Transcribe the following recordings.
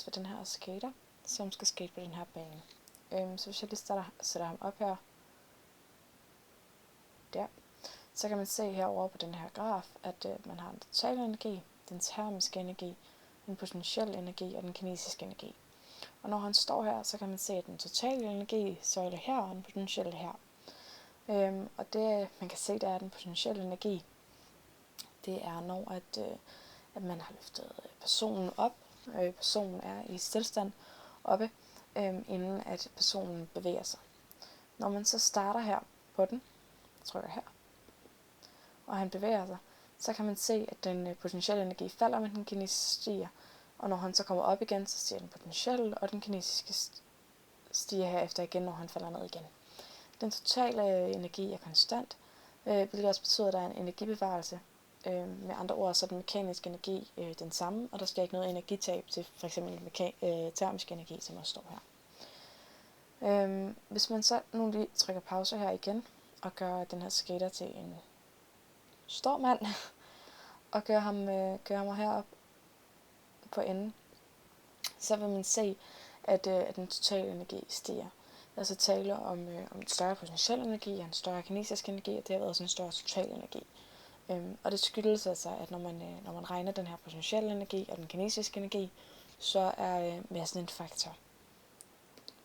ved den her skater, som skal skate på den her bane. Så hvis jeg lige sætter ham op her, der, så kan man se herovre på den her graf, at man har den totale energi, den termiske energi, den potentielle energi og den kinesiske energi. Og når han står her, så kan man se, at den totale energi søjle her og den potentielle her. Og det, man kan se, der er den potentielle energi, det er når, at man har løftet personen op. Personen er i stillstand oppe, inden at personen bevæger sig. Når man så starter her på den, trykker her, og han bevæger sig, så kan man se, at den potentielle energi falder, men den kinesiske stiger. Og når han så kommer op igen, så stiger den potentielle, og den kinesiske stiger herefter igen, når han falder ned igen. Den totale energi er konstant, hvilket også betyder, at der er en energibevarelse. Med andre ord, så er den mekaniske energi den samme, og der sker ikke noget energitab til f.eks. termisk energi, som også står her. Hvis man så nu lige trykker pause her igen, og gør den her skater til en stor mand, og gør ham herop på enden, så vil man se, at den totale energi stiger. Der er altså tale om en større potentiel energi og en større kinesisk energi, og det har været sådan en større total energi. Og det skyldes altså, at når man regner den her potentielle energi og den kinesiske energi, så er massen en faktor.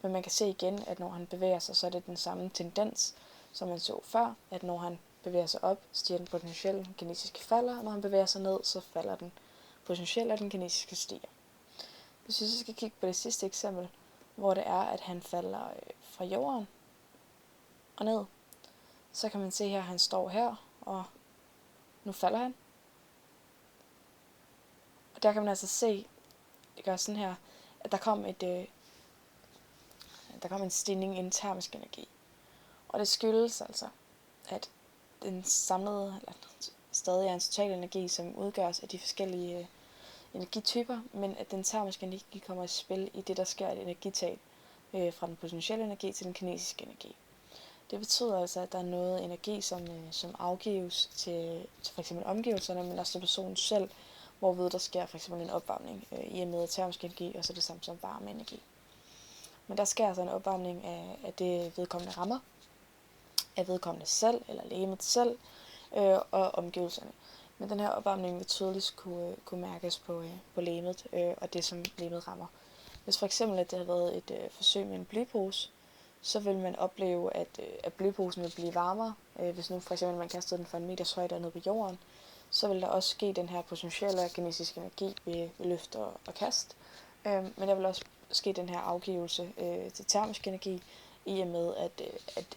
Men man kan se igen, at når han bevæger sig, så er det den samme tendens, som man så før, at når han bevæger sig op, stiger den potentielle, den kinesiske falder, og når han bevæger sig ned, så falder den potentielle, og den kinesiske stiger. Hvis vi så skal kigge på det sidste eksempel, hvor det er, at han falder fra jorden og ned, så kan man se her, at han står her, og nu falder han. Og der kan man altså se, det gør sådan her, at der kom en stigning i den termiske energi. Og det skyldes altså, at den samlede, eller stadig er en total energi, som udgøres af de forskellige energityper, men at den termiske energi kommer i spil i det, der sker et energitab fra den potentielle energi til den kinesiske energi. Det betyder altså, at der er noget energi, som afgives til f.eks. omgivelserne, men også til personen selv, hvorved der sker f.eks. en opvarmning i og med termisk energi, og så det samme som varmeenergi. Men der sker altså en opvarmning af det vedkommende rammer, af vedkommende selv, eller legemet selv, og omgivelserne. Men den her opvarmning vil tydeligt kunne mærkes på legemet, og det som legemet rammer. Hvis for eksempel at det har været et forsøg med en blypose, så vil man opleve, at blyposen vil blive varmere. Hvis nu for eksempel man kastede den fra 1 meters højde ned på jorden, så vil der også ske den her potentielle kinesiske energi ved løft og kast. Men der vil også ske den her afgivelse til termisk energi, i og med at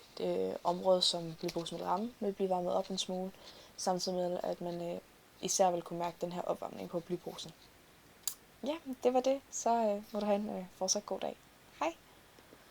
området, som blyposen vil ramme, vil blive varmet op en smule, samtidig med at man især vil kunne mærke den her opvarmning på blyposen. Ja, det var det. Så må du have en fortsat god dag. Hej!